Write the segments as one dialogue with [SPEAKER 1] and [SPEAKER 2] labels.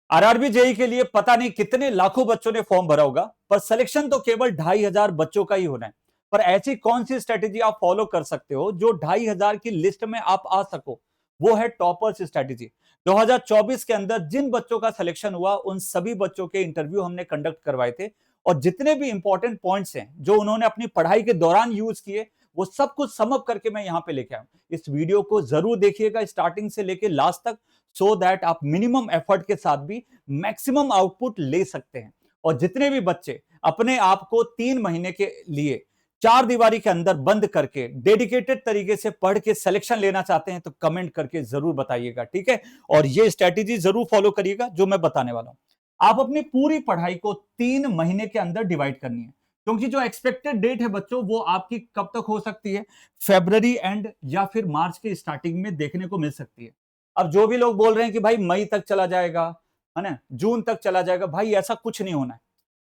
[SPEAKER 1] RRB JE के लिए पता नहीं कितने लाखों बच्चों ने फॉर्म भरा होगा, पर सिलेक्शन तो केवल 2,500 बच्चों का ही होना है। पर ऐसी कौन सी स्ट्रेटेजी आप फॉलो कर सकते हो जो 2,500 की लिस्ट में आप आ सको? वो है टॉपर्स स्ट्रेटेजी। 2024 के अंदर जिन बच्चों का सिलेक्शन हुआ, उन सभी बच्चों के इंटरव्यू हमने कंडक्ट करवाए थे, और जितने भी इंपॉर्टेंट पॉइंट्स हैं जो उन्होंने अपनी पढ़ाई के दौरान यूज किए, वो सब कुछ समअप करके मैं यहां पे लेके आया हूं। इस वीडियो को जरूर देखिएगा स्टार्टिंग से लेके लास्ट तक, सो दैट आप मिनिमम एफर्ट के साथ भी मैक्सिमम आउटपुट ले सकते हैं। और जितने भी बच्चे अपने आप को 3 महीने के लिए चार दीवारी के अंदर बंद करके डेडिकेटेड तरीके से पढ़ के सिलेक्शन लेना चाहते हैं, तो कमेंट करके जरूर बताइएगा, ठीक है। और ये स्ट्रेटेजी जरूर फॉलो करिएगा जो मैं बताने वाला हूं। आप अपनी पूरी पढ़ाई को 3 महीने के अंदर डिवाइड करनी है, क्योंकि जो एक्सपेक्टेड डेट है बच्चों, वो आपकी कब तक हो सकती है? फेब्रवरी एंड या फिर मार्च के स्टार्टिंग में देखने को मिल सकती है। अब जो भी लोग बोल रहे हैं कि भाई मई तक चला जाएगा, है ना, जून तक चला जाएगा, भाई ऐसा कुछ नहीं होना है।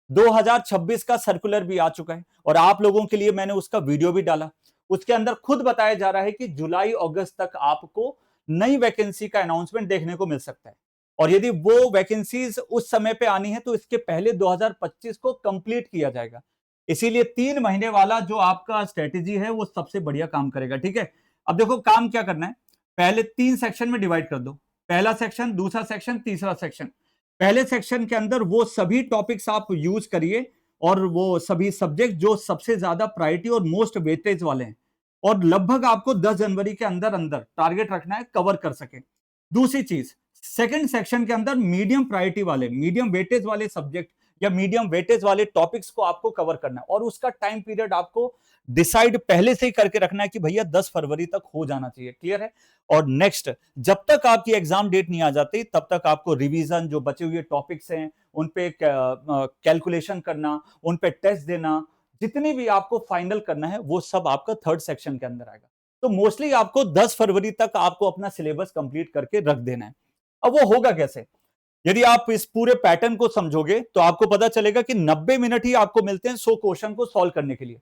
[SPEAKER 1] 2026 का सर्कुलर भी आ चुका है, और आप लोगों के लिए मैंने उसका वीडियो भी डाला। उसके अंदर खुद बताया जा रहा है कि जुलाई अगस्त तक आपको नई वैकेंसी का अनाउंसमेंट देखने को मिल सकता है। और यदि वो वैकेंसीज उस समय पे आनी है, तो इसके पहले 2025 को कंप्लीट किया जाएगा। इसीलिए 3 महीने वाला जो आपका स्ट्रेटेजी है, वो सबसे बढ़िया काम करेगा, ठीक है। अब देखो काम क्या करना है। पहले 3 सेक्शन में डिवाइड कर दो। पहला सेक्शन, दूसरा सेक्शन, तीसरा सेक्शन। पहले सेक्शन के अंदर वो सभी टॉपिक्स आप यूज करिए, और वो सभी सब्जेक्ट जो सबसे ज्यादा प्रायोरिटी और मोस्ट वेटेज वाले हैं, और लगभग आपको 10 जनवरी के अंदर अंदर टारगेट रखना है कवर कर सके। दूसरी चीज, सेकंड सेक्शन के अंदर मीडियम प्रायोरिटी वाले, मीडियम वेटेज वाले सब्जेक्ट या मीडियम वेटेज वाले टॉपिक्स को आपको कवर करना है, और उसका टाइम पीरियड आपको डिसाइड पहले से ही करके रखना है कि भैया 10 फरवरी तक हो जाना चाहिए। क्लियर है? और नेक्स्ट, जब तक आपकी एग्जाम डेट नहीं आ जाती, तब तक आपको रिवीजन, जो बचे हुए टॉपिक्स हैं उन पे कैलकुलेशन करना, उन पे टेस्ट देना, जितनी भी आपको फाइनल करना है, वो सब आपका थर्ड सेक्शन के अंदर आएगा। तो मोस्टली आपको 10 फरवरी तक आपको अपना सिलेबस कंप्लीट करके रख देना है। अब वो होगा कैसे? यदि आप इस पूरे पैटर्न को समझोगे, तो आपको पता चलेगा कि 90 मिनट ही आपको मिलते हैं 100 क्वेश्चन को सॉल्व करने के लिए।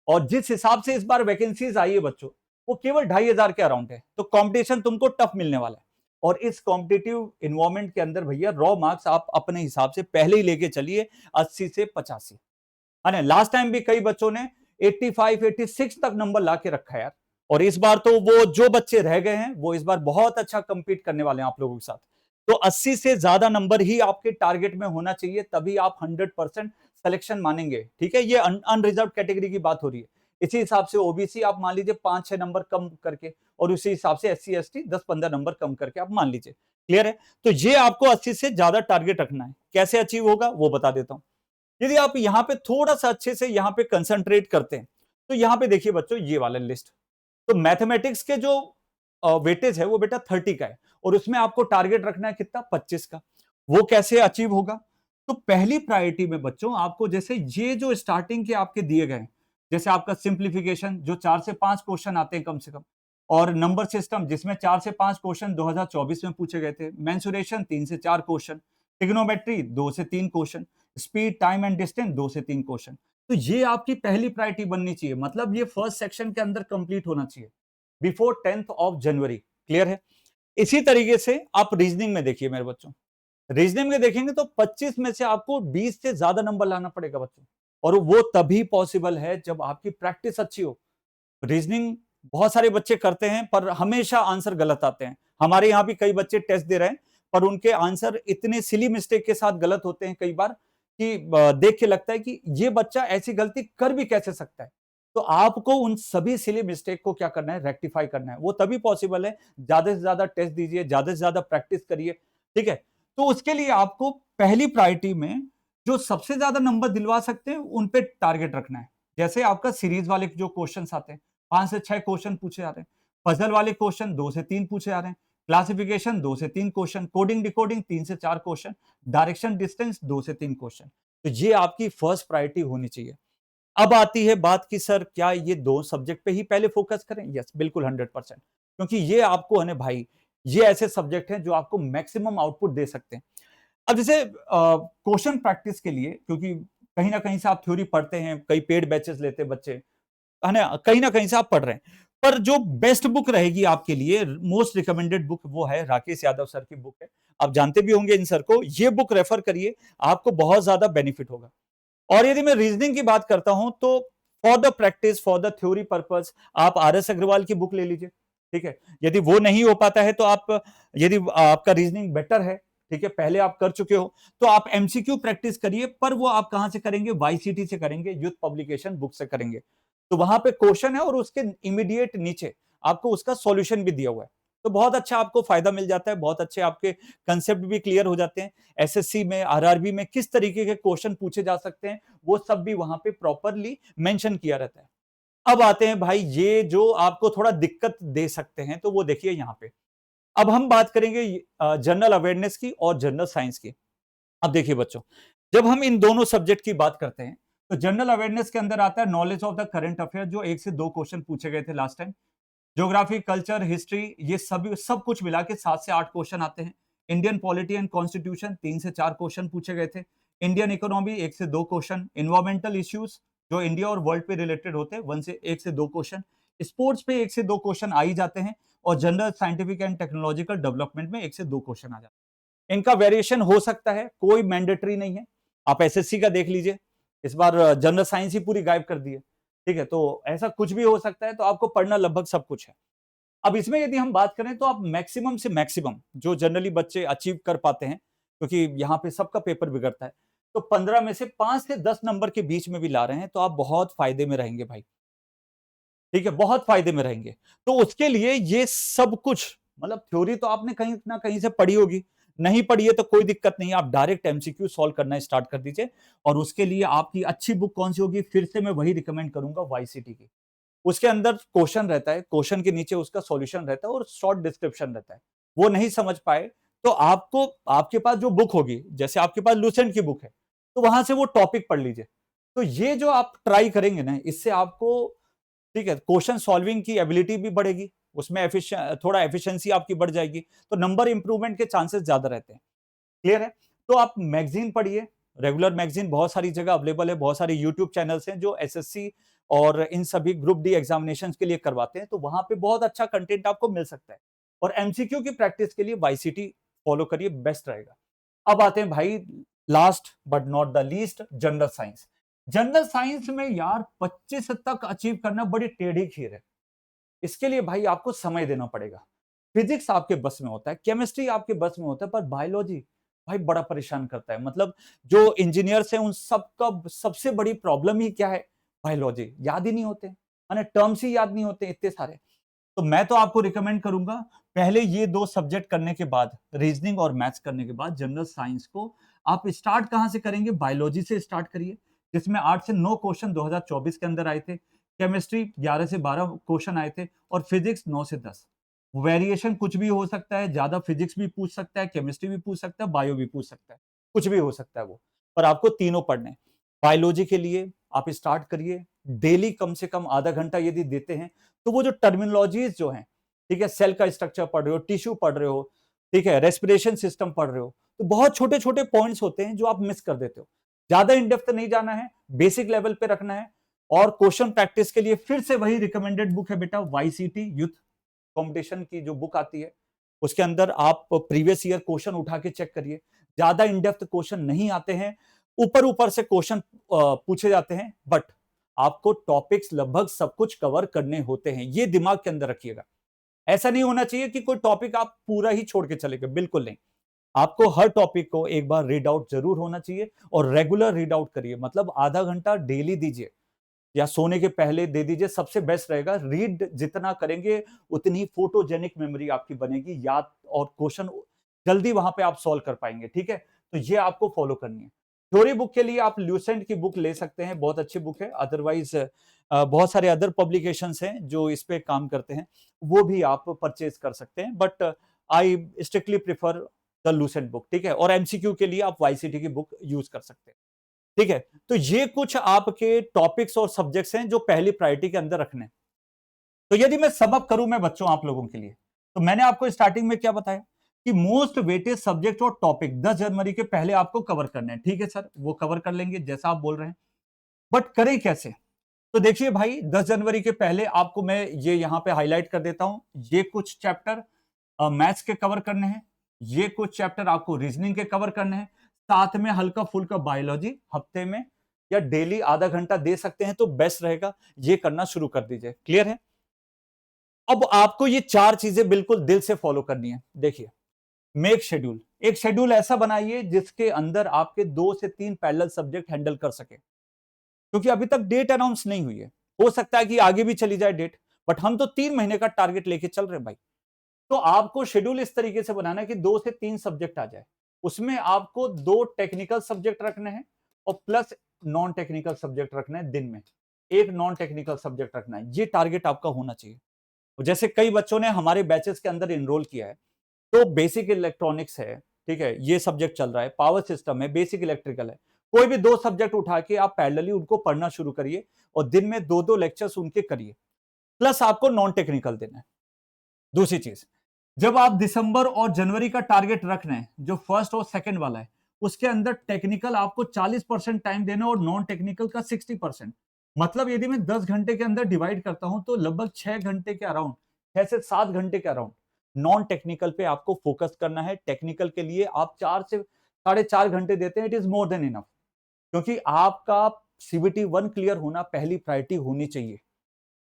[SPEAKER 1] और जिस हिसाब से इस बार वैकेंसीज आई है बच्चों, वो केवल 2,500 के अराउंड है, तो कंपटीशन तुमको टफ मिलने वाला है। और इस कॉम्पिटिटिव इन्वायरमेंट के अंदर भैया रॉ मार्क्स आप अपने हिसाब से पहले ही लेके चलिए, 80 से 85, है ना। लास्ट टाइम भी कई बच्चों ने 85 86 तक नंबर ला के रखा है यार। और इस बार तो वो जो बच्चे रह गए हैं, वो इस बार बहुत अच्छा कंपीट करने वाले हैं आप लोगों के साथ। तो 80 से ज्यादा नंबर ही आपके टारगेट में होना चाहिए, तभी आप 100% सिलेक्शन मानेंगे, ठीक है। ये अनरिजर्व कैटेगरी की बात हो रही है। इसी हिसाब से ओबीसी आप मान लीजिए 5-6 नंबर कम करके, और उसी हिसाब से एससी एसटी 10-15 नंबर कम करके आप मान लीजिए। क्लियर है? तो ये आपको 80 से ज्यादा टारगेट रखना है। कैसे अचीव होगा वो बता देता हूं। यदि आप यहां पे थोड़ा सा अच्छे से यहां पे कंसंट्रेट करते हैं, तो यहां पे देखिए बच्चों, ये वाला लिस्ट। तो मैथमेटिक्स के जो वेटेज है, वो बेटा 30 का है, और उसमें आपको टारगेट रखना है कितना? 25 का। वो कैसे अचीव होगा? तो पहली प्रायोरिटी में बच्चों आपको, जैसे ये जो स्टार्टिंग के आपके दिए गए, जैसे आपका सिंप्लीफिकेशन जो 4 से 5 क्वेश्चन आते हैं कम से कम, और नंबर सिस्टम जिसमें 4 से 5 क्वेश्चन 2024 में पूछे गए थे, मेंसुरेशन 3 से 4 क्वेश्चन, ट्रिग्नोमेट्री 2 से 3 question, speed, time and distance 2 से 3 क्वेश्चन। तो ये आपकी पहली प्रायोरिटी बननी चाहिए, मतलब ये फर्स्ट सेक्शन के अंदर कंप्लीट होना चाहिए before 10th of January. Clear है? इसी तरीके से आप रीजनिंग में देखिए मेरे बच्चों। रीजनिंग में देखेंगे तो 25 में से आपको 20 से ज्यादा नंबर लाना पड़ेगा बच्चों, और वो तभी पॉसिबल है जब आपकी प्रैक्टिस अच्छी हो। रीजनिंग बहुत सारे बच्चे करते हैं, पर हमेशा आंसर गलत आते हैं। हमारे यहाँ भी कई बच्चे टेस्ट दे रहे हैं, पर उनके आंसर इतने सिली मिस्टेक के साथ गलत होते हैं कई बार, कि देख के लगता है कि ये बच्चा ऐसी गलती कर भी कैसे सकता है। तो आपको उन सभी सिली मिस्टेक को क्या करना है? रेक्टिफाई करना है। वो तभी पॉसिबल है, ज्यादा से ज्यादा टेस्ट दीजिए, ज्यादा से ज्यादा प्रैक्टिस करिए, ठीक है। तो उसके लिए आपको पहली प्रायोरिटी में जो सबसे ज्यादा नंबर दिलवा सकते हैं, उन पे टारगेट रखना है। जैसे आपका सीरीज वाले जो क्वेश्चन आते हैं, 5 से 6 क्वेश्चन पूछे जा रहे हैं। पजल वाले क्वेश्चन 2 से 3 पूछे जा रहे हैं। क्लासिफिकेशन 2 से 3 क्वेश्चन, कोडिंग डिकोडिंग 3 से 4 क्वेश्चन, डायरेक्शन डिस्टेंस 2 से 3 क्वेश्चन। तो ये आपकी फर्स्ट प्रायोरिटी होनी चाहिए। अब आती है बात कि सर क्या ये दो सब्जेक्ट पे ही पहले फोकस करें? यस, बिल्कुल 100%, क्योंकि ये आपको है ना भाई, ये ऐसे सब्जेक्ट हैं जो आपको मैक्सिमम आउटपुट दे सकते हैं। अब जैसे क्वेश्चन प्रैक्टिस के लिए, क्योंकि कहीं ना कहीं से आप थ्योरी पढ़ते हैं, कई पेड बैचेस लेते हैं बच्चे, है ना, कहीं से आप पढ़ रहे हैं, पर जो बेस्ट बुक रहेगी आपके लिए, मोस्ट रिकमेंडेड बुक, वो है राकेश यादव सर की बुक है। आप जानते भी होंगे इन सर को। ये बुक रेफर करिए, आपको बहुत ज्यादा बेनिफिट होगा। और यदि मैं रीजनिंग की बात करता हूं तो for the practice, for the theory purpose, आप RS अग्रवाल की बुक ले लीजिए। ठीक है, यदि वो नहीं हो पाता है तो आप, यदि आपका रीजनिंग बेटर है, ठीक है, पहले आप कर चुके हो, तो आप MCQ प्रैक्टिस करिए। पर वो आप कहां से करेंगे? YCT से करेंगे, यूथ पब्लिकेशन बुक से करेंगे। तो वहां पे क्वेश्चन है और उसके इमीडिएट नीचे आपको उसका सॉल्यूशन भी दिया हुआ है। तो बहुत अच्छा आपको फायदा मिल जाता है, बहुत अच्छे आपके कंसेप्ट भी क्लियर हो जाते हैं। SSC में, RRB में किस तरीके के क्वेश्चन पूछे जा सकते हैं, वो सब भी वहां पे प्रॉपरली मेंशन किया रहता है। अब आते हैं भाई, ये जो आपको थोड़ा दिक्कत दे सकते हैं, तो वो देखिए यहां पे। अब हम बात करेंगे जनरल अवेयरनेस की और जनरल साइंस की। अब देखिए बच्चों, जब हम इन दोनों सब्जेक्ट की बात करते हैं, तो जनरल अवेयरनेस के अंदर आता है knowledge of the current affair, जो 1 से 2 क्वेश्चन पूछे गए थे last time. Geography, culture, history, ये सब कुछ मिला के 7 से 8 क्वेश्चन आते हैं। इंडियन पॉलिटी एंड कॉन्स्टिट्यूशन 3 से 4 क्वेश्चन पूछे गए थे। इंडियन इकोनॉमी 1 से 2 क्वेश्चन। इन्वायरमेंटल इश्यूज जो इंडिया और वर्ल्ड पे रिलेटेड होते हैं, 1 से 2 क्वेश्चन। स्पोर्ट्स पे 1 से 2 क्वेश्चन आ ही जाते हैं। और general scientific and technological development में 1 से 2 क्वेश्चन आ जाते हैं। इनका वेरिएशन हो सकता है, कोई मैंडेटरी नहीं है। आप SSC का देख लीजिए, इस बार जनरल साइंस ही पूरी गायब कर दी है। ठीक है, तो ऐसा कुछ भी हो सकता है, तो आपको पढ़ना लगभग सब कुछ है। अब इसमें यदि हम बात करें तो आप मैक्सिमम से मैक्सिमम जो जनरली बच्चे अचीव कर पाते हैं, क्योंकि यहाँ पे सबका पेपर बिगड़ता है, तो 15 में से 5 से 10 नंबर के बीच में भी ला रहे हैं, तो आप बहुत फायदे में रहेंगे भाई। ठीक है, बहुत फायदे में रहेंगे। तो उसके लिए ये सब कुछ, मतलब थ्योरी तो आपने कहीं ना कहीं से पढ़ी होगी, नहीं पढ़ी है तो कोई दिक्कत नहीं है, आप डायरेक्ट MCQ सॉल्व करना स्टार्ट कर दीजिए। और उसके लिए आपकी अच्छी बुक कौन सी होगी? फिर से मैं वही रिकमेंड करूंगा, YCT की। उसके अंदर क्वेश्चन रहता है, क्वेश्चन के नीचे उसका सॉल्यूशन रहता है और शॉर्ट डिस्क्रिप्शन रहता है। वो नहीं समझ पाए तो आपको, आपके पास जो बुक होगी, जैसे आपके पास लूसेंट की बुक है, तो वहां से वो टॉपिक पढ़ लीजिए। तो ये जो आप ट्राई करेंगे ना, इससे आपको, ठीक है, क्वेश्चन सॉल्विंग की एबिलिटी भी बढ़ेगी, उसमें थोड़ा एफिशिएंसी आपकी बढ़ जाएगी, तो नंबर इंप्रूवमेंट के चांसेस ज्यादा रहते हैं। क्लियर है? तो आप मैगजीन पढ़िए, रेगुलर मैगजीन बहुत सारी जगह अवेलेबल है, बहुत सारे यूट्यूब चैनल्स हैं जो SSC और इन सभी ग्रुप डी एग्जामिनेशंस के लिए करवाते हैं, तो वहां पे बहुत अच्छा कंटेंट आपको मिल सकता है। और MCQ की प्रैक्टिस के लिए YCT फॉलो करिए, बेस्ट रहेगा। अब आते हैं भाई, last but not the least, general science. General science में यार 25 तक अचीव करना बड़ी टेढ़ी खीर है। इसके लिए भाई आपको समय देना पड़ेगा। फिजिक्स आपके बस में होता है, केमिस्ट्री आपके बस में होता है, पर बायोलॉजी भाई बड़ा परेशान करता है। मतलब जो इंजीनियर्स हैं उन सबका सबसे बड़ी प्रॉब्लम ही क्या है? बायोलॉजी याद ही नहीं होते, माने टर्म्स ही याद नहीं होते इतने सारे। तो मैं तो आपको रिकमेंड करूंगा, पहले ये 2 सब्जेक्ट करने के बाद, रीजनिंग और मैथ्स करने के बाद, जनरल साइंस को आप स्टार्ट कहां से करेंगे? बायोलॉजी से स्टार्ट करिए, जिसमें 8 से 9 क्वेश्चन 2024 के अंदर आए थे। केमिस्ट्री 11 से 12 क्वेश्चन आए थे और फिजिक्स 9 से 10। वेरिएशन कुछ भी हो सकता है, ज्यादा फिजिक्स भी पूछ सकता है, केमिस्ट्री भी पूछ सकता है, बायो भी पूछ सकता है, कुछ भी हो सकता है वो, पर आपको तीनों पढ़ने हैं। बायोलॉजी के लिए आप स्टार्ट करिए, डेली कम से कम आधा घंटा यदि देते हैं, तो वो जो टर्मिनोलॉजीज जो हैं, ठीक है, सेल का स्ट्रक्चर पढ़ रहे हो, टिश्यू पढ़ रहे हो, ठीक है, रेस्पिरेशन सिस्टम पढ़ रहे हो, तो बहुत छोटे छोटे पॉइंट्स होते हैं जो आप मिस कर देते हो। ज्यादा इन डेप्थ नहीं जाना है, बेसिक लेवल पे रखना है। और क्वेश्चन प्रैक्टिस के लिए फिर से वही रिकमेंडेड बुक है बेटा, YCT यूथ कंपटीशन की जो बुक आती है, उसके अंदर आप प्रीवियस ईयर क्वेश्चन उठा के चेक करिए। ज्यादा इन डेप्थ क्वेश्चन नहीं आते हैं, ऊपर ऊपर से क्वेश्चन पूछे जाते हैं, बट आपको टॉपिक्स लगभग सब कुछ कवर करने होते हैं, ये दिमाग के अंदर रखिएगा। ऐसा नहीं होना चाहिए कि कोई टॉपिक आप पूरा ही छोड़ के चले गए, बिल्कुल नहीं। आपको हर टॉपिक को एक बार रीड आउट जरूर होना चाहिए और रेगुलर रीड आउट करिए, मतलब आधा घंटा डेली दीजिए या सोने के पहले दे दीजिए, सबसे बेस्ट रहेगा। रीड जितना करेंगे उतनी फोटोजेनिक मेमोरी आपकी बनेगी, याद और क्वेश्चन जल्दी वहां पे आप सॉल्व कर पाएंगे। ठीक है, तो ये आपको फॉलो करनी है। थ्योरी बुक के लिए आप ल्यूसेंट की बुक ले सकते हैं, बहुत अच्छी बुक है। अदरवाइज बहुत सारे अदर पब्लिकेशंस हैं जो इस पे काम करते हैं, वो भी आप परचेज कर सकते हैं, but I strictly prefer the Lucent book. ठीक है, और MCQ के लिए आप YCT की बुक यूज कर सकते हैं। ठीक है, तो ये कुछ आपके टॉपिक्स और सब्जेक्ट्स हैं जो पहली प्रायोरिटी के अंदर रखने हैं। तो यदि मैं सम अप करूं मैं बच्चों आप लोगों के लिए, तो मैंने आपको स्टार्टिंग में क्या बताया कि मोस्ट वेटेड सब्जेक्ट और टॉपिक 10 जनवरी के पहले आपको कवर करने हैं। ठीक है सर, वो कवर कर लेंगे जैसा आप बोल रहे हैं, बट करें कैसे? तो देखिए भाई 10 जनवरी के पहले आपको मैं ये यहां पे हाईलाइट कर देता हूं, ये कुछ चैप्टर मैथ्स के कवर करने हैं, ये कुछ चैप्टर आपको रीजनिंग के कवर करने हैं, साथ में हल्का फुल्का बायोलॉजी हफ्ते में या डेली आधा घंटा दे सकते हैं तो बेस्ट रहेगा, ये करना शुरू कर दीजिए। क्लियर है? अब आपको ये 4 चीजें बिल्कुल दिल से फॉलो करनी है। देखिए, मेक शेड्यूल, एक शेड्यूल ऐसा बनाइए जिसके अंदर आपके 2 से 3 पैरेलल सब्जेक्ट हैंडल कर सके, क्योंकि अभी तक डेट अनाउंस नहीं हुई है। हो सकता है कि आगे भी चली जाए डेट, बट हम तो 3 महीने का टारगेट लेके चल रहे हैं भाई। तो आपको शेड्यूल इस तरीके से बनाना है कि 2 से 3 सब्जेक्ट आ जाए। उसमें आपको 2 टेक्निकल सब्जेक्ट रखने हैं और प्लस नॉन टेक्निकल सब्जेक्ट रखना है दिन में। एक नॉन टेक्निकल सब्जेक्ट रखना है। ये टारगेट आपका होना चाहिए। जैसे कई बच्चों ने हमारे बैचेस के अंदर एनरोल किया है, तो बेसिक इलेक्ट्रॉनिक्स है, ठीक है, ये सब्जेक्ट चल रहा है, पावर सिस्टम है, बेसिक इलेक्ट्रिकल है। कोई भी 2 सब्जेक्ट उठा के आप पैरेलली उनको पढ़ना शुरू करिए और दिन में 2-2 लेक्चर्स उनके करिए। प्लस आपको नॉन टेक्निकल देना है। दूसरी चीज, जब आप दिसंबर और जनवरी का टारगेट रख रहे हैं, जो फर्स्ट और सेकंड वाला है, उसके अंदर टेक्निकल आपको 40% टाइम देना और नॉन टेक्निकल का 60%। मतलब यदि मैं 10 घंटे के अंदर डिवाइड करता हूं तो लगभग 6 घंटे के अराउंड, 6 से 7 घंटे के अराउंड नॉन टेक्निकल पे आपको फोकस करना है। टेक्निकल के लिए आप 4 से 4.5 घंटे देते हैं, it is more than enough, क्योंकि आपका सीबीटी 1 क्लियर होना पहली प्रायोरिटी होनी चाहिए।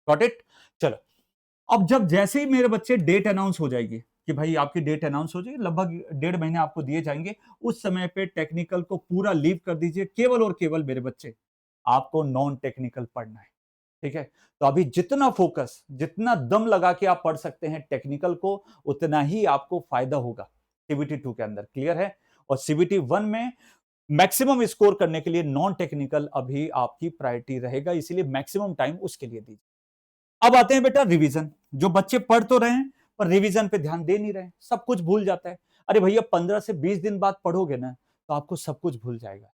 [SPEAKER 1] Got it? चलो, अब जब जैसे ही मेरे बच्चे डेट अनाउंस हो जाएगी कि भाई आपकी डेट अनाउंस हो जाएगी, लगभग 1.5 महीने आपको दिए जाएंगे, उस समय पे टेक्निकल को पूरा लीव कर दीजिए। केवल और केवल मेरे बच्चे आपको नॉन टेक्निकल पढ़ना है। ठीक है? तो अभी जितना फोकस, जितना दम लगा के आप पढ़ सकते हैं टेक्निकल को, उतना ही आपको फायदा होगा सीबीटी 2 के अंदर। क्लियर है? और सीबीटी 1 में मैक्सिमम स्कोर करने के लिए नॉन टेक्निकल अभी आपकी प्रायोरिटी रहेगा, इसीलिए मैक्सिमम टाइम उसके लिए दीजिए। अब आते हैं बेटा रिवीजन। जो बच्चे पढ़ तो रहे हैं पर रिवीजन पे ध्यान दे नहीं रहे हैं, सब कुछ भूल जाता है। अरे भैया 15 से 20 दिन बाद पढ़ोगे ना तो आपको सब कुछ भूल जाएगा।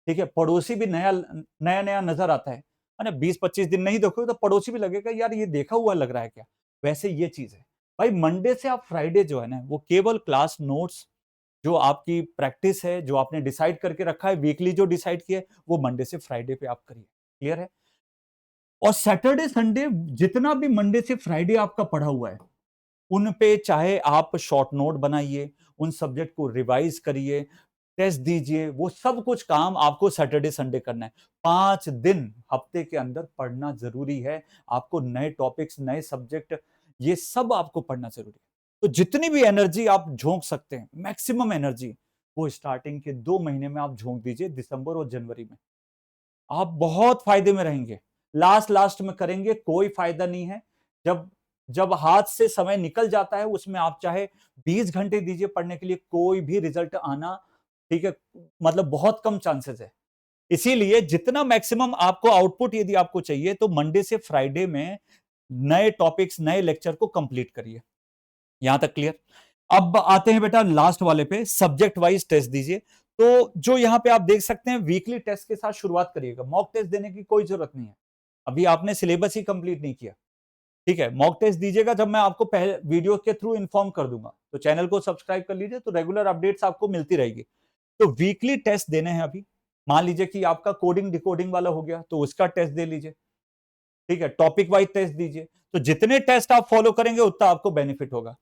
[SPEAKER 1] ठीक है? पड़ोसी भी नया नया नया नजर आता है। 20-25 दिन नहीं देखोगे तो पड़ोसी भी लगेगा यार ये देखा हुआ लग रहा है क्या। वैसे ये चीज है भाई, मंडे से आप फ्राइडे जो है ना, वो केवल क्लास नोट्स, जो आपकी प्रैक्टिस है, जो आपने डिसाइड करके रखा है वीकली, जो डिसाइड किया है, वो मंडे से फ्राइडे पे आप करिए। क्लियर है? और सैटरडे संडे जितना भी मंडे से फ्राइडे आपका पढ़ा हुआ है, उन पे चाहे आप शॉर्ट नोट बनाइए, उन सब्जेक्ट को रिवाइज करिए, टेस्ट दीजिए, वो सब कुछ काम आपको सैटरडे संडे करना है। 5 दिन हफ्ते के अंदर पढ़ना जरूरी है। आपको नए टॉपिक्स, नए सब्जेक्ट, ये सब आपको पढ़ना जरूरी है। तो जितनी भी एनर्जी आप झोंक सकते हैं, मैक्सिमम एनर्जी, वो स्टार्टिंग के 2 महीने में आप झोंक दीजिए, दिसंबर और जनवरी में। आप बहुत फायदे में रहेंगे। लास्ट लास्ट में करेंगे कोई फायदा नहीं है। जब जब हाथ से समय निकल जाता है, उसमें आप चाहे 20 घंटे दीजिए पढ़ने के लिए, कोई भी रिजल्ट आना, ठीक है, मतलब बहुत कम चांसेस है। इसीलिए जितना मैक्सिमम आपको आउटपुट यदि आपको चाहिए तो मंडे से फ्राइडे में नए टॉपिक्स, नए लेक्चर को कंप्लीट करिए। यहां तक क्लियर? अब आते हैं बेटा लास्ट वाले पे, सब्जेक्ट वाइज टेस्ट दीजिए। तो जो यहां पे आप देख सकते हैं, वीकली टेस्ट के साथ शुरुआत करिएगा। मॉक टेस्ट देने की कोई जरूरत नहीं है, अभी आपने सिलेबस ही कंप्लीट नहीं किया। ठीक है? मॉक टेस्ट दीजिएगा जब मैं आपको पहले वीडियो के थ्रू इन्फॉर्म कर दूंगा। तो चैनल को सब्सक्राइब कर लीजिए, तो रेगुलर अपडेट्स आपको मिलती रहेगी। तो वीकली टेस्ट देने हैं अभी। मान लीजिए कि आपका कोडिंग डिकोडिंग वाला हो गया तो उसका टेस्ट दे लीजिए। ठीक है? टॉपिक वाइज टेस्ट दीजिए। तो जितने टेस्ट आप फॉलो करेंगे उतना आपको बेनिफिट होगा।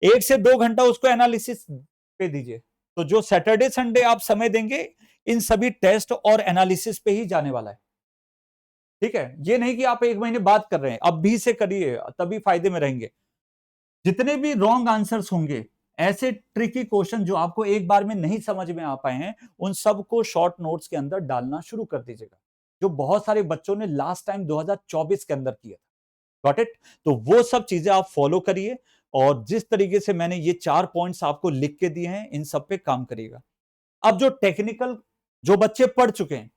[SPEAKER 1] 1 से 2 घंटा उसको एनालिसिस पे दीजिए। तो जो सैटरडे संडे आप समय देंगे, इन सभी टेस्ट और एनालिसिस पे ही जाने वाला है। ठीक है? ये नहीं कि आप 1 महीने बाद कर रहे हैं, अब भी से करिए, तभी फायदे में रहेंगे। जितने भी रॉन्ग आंसर्स होंगे, ऐसे ट्रिकी क्वेश्चन जो आपको एक बार में नहीं समझ में आ पाए हैं, उन सबको शॉर्ट नोट्स के अंदर डालना शुरू कर दीजिएगा, जो बहुत सारे बच्चों ने लास्ट टाइम 2024 के अंदर किया। Got it? तो वो सब चीजें आप फॉलो करिए और जिस तरीके से मैंने ये 4 पॉइंट्स आपको लिख के दिए हैं, इन सब पे काम करिएगा। अब जो टेक्निकल, जो बच्चे पढ़ चुके हैं,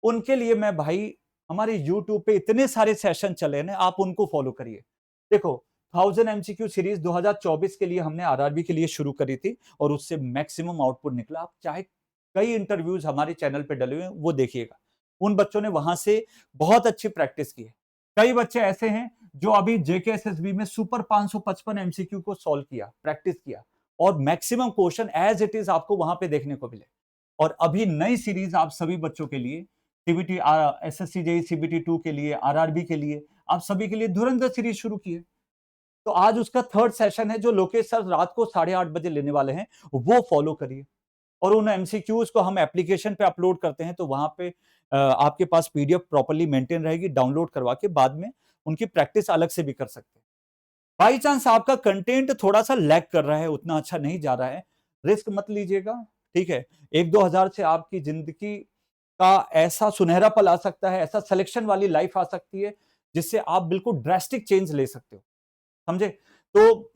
[SPEAKER 1] उनके लिए मैं भाई, हमारे YouTube पे इतने सारे सेशन चले हैं ना, आप उनको फॉलो करिए। देखो, 1000 एमसीक्यू सीरीज 2024 के लिए हमने आरआरबी के लिए शुरू करी थी और उससे मैक्सिमम आउटपुट निकला। आप चाहे कई इंटरव्यूज हमारे चैनल पे डले हुए हैं, वो देखिएगा। उन बच्चों ने वहां से बहुत अच्छी प्रैक्टिस की है। कई बच्चे ऐसे हैं जो अभी जेकेएसएसबी में सुपर 555 एमसीक्यू को सॉल्व किया, प्रैक्टिस किया, और maximum question as it is आपको वहां पे देखने को मिले। और अभी नई सीरीज आप सभी बच्चों के लिए सीबीटी, एसएससी जेई सीबीटी 2 के लिए, आरआरबी के लिए, आप सभी के लिए धुरंधर सीरीज शुरू की है। तो आज उसका थर्ड सेशन है जो लोकेश सर रात को 8:30 बजे लेने वाले हैं, वो फॉलो करिए। और उन एमसीक्यूज को हम एप्लीकेशन पे अपलोड करते हैं, तो वहां पे आपके पास पीडीएफ प्रॉपर्ली मेंटेन रहेगी, डाउनलोड करवा के बाद में उनकी प्रैक्टिस अलग से भी कर सकते हैं। बाई चांस आपका कंटेंट थोड़ा सा लैग कर रहा है, उतना अच्छा नहीं जा रहा है, रिस्क मत लीजिएगा, ठीक है। 1-2 हजार से आपकी जिंदगी का ऐसा सुनहरा पल आ सकता है, ऐसा सिलेक्शन वाली लाइफ आ सकती है, जिससे आप बिल्कुल ड्रास्टिक चेंज ले सकते हो, समझे। तो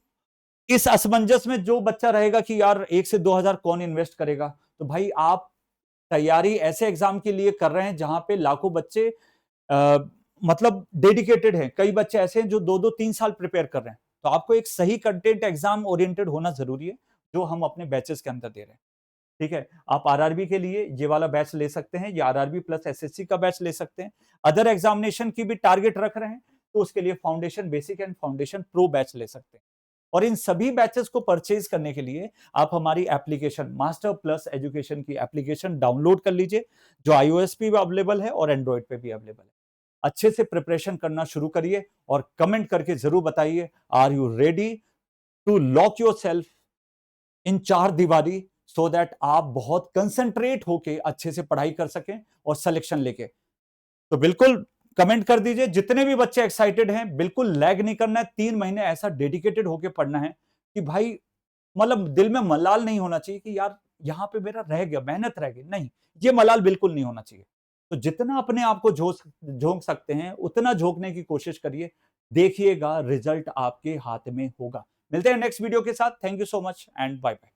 [SPEAKER 1] इस असमंजस में जो बच्चा रहेगा कि यार 1 से 2 हजार कौन इन्वेस्ट करेगा, तो भाई आप तैयारी ऐसे एग्जाम के लिए कर रहे हैं जहां पे लाखों बच्चे आ, मतलब डेडिकेटेड हैं। कई बच्चे ऐसे हैं जो 2-2 3 साल प्रिपेयर कर रहे हैं। तो आपको एक सही कंटेंट एग्जाम ओरिएंटेड होना जरूरी है, जो हम अपने बैचेस के अंदर दे रहे हैं, ठीक है। आप आरआरबी के लिए ये वाला बैच ले सकते हैं, या आरआरबी प्लस एसएससी का बैच ले सकते हैं। अदर एग्जामिनेशन की भी टारगेट रख रहे हैं, तो उसके लिए foundation basic and foundation pro batch ले सकते हैं। और इन सभी बैचेस को परचेज करने के लिए आप हमारी एप्लीकेशन मास्टर प्लस एजुकेशन की एप्लीकेशन डाउनलोड कर लीजिए, जो iOS पे भी अवेलेबल है और एंड्रॉइड पे भी अवेलेबल है। अच्छे से प्रिपरेशन करना शुरू करिए और कमेंट करके जरूर बताइए, are you ready to lock your self in 4 दीवारी, सो दैट आप बहुत कंसंट्रेट होके अच्छे से पढ़ाई कर सकें और सिलेक्शन लेके। तो बिल्कुल कमेंट कर दीजिए। जितने भी बच्चे एक्साइटेड हैं, बिल्कुल लैग नहीं करना है, 3 महीने ऐसा डेडिकेटेड होके पढ़ना है कि भाई मतलब दिल में मलाल नहीं होना चाहिए कि यार यहां पे मेरा रह गया, मेहनत रह गई, नहीं, ये मलाल बिल्कुल नहीं होना चाहिए। तो जितना अपने आप को झोंक सकते हैं उतना झोंकने की कोशिश करिए, देखिएगा रिजल्ट आपके हाथ में होगा। मिलते हैं नेक्स्ट वीडियो के साथ। Thank you so much and bye bye.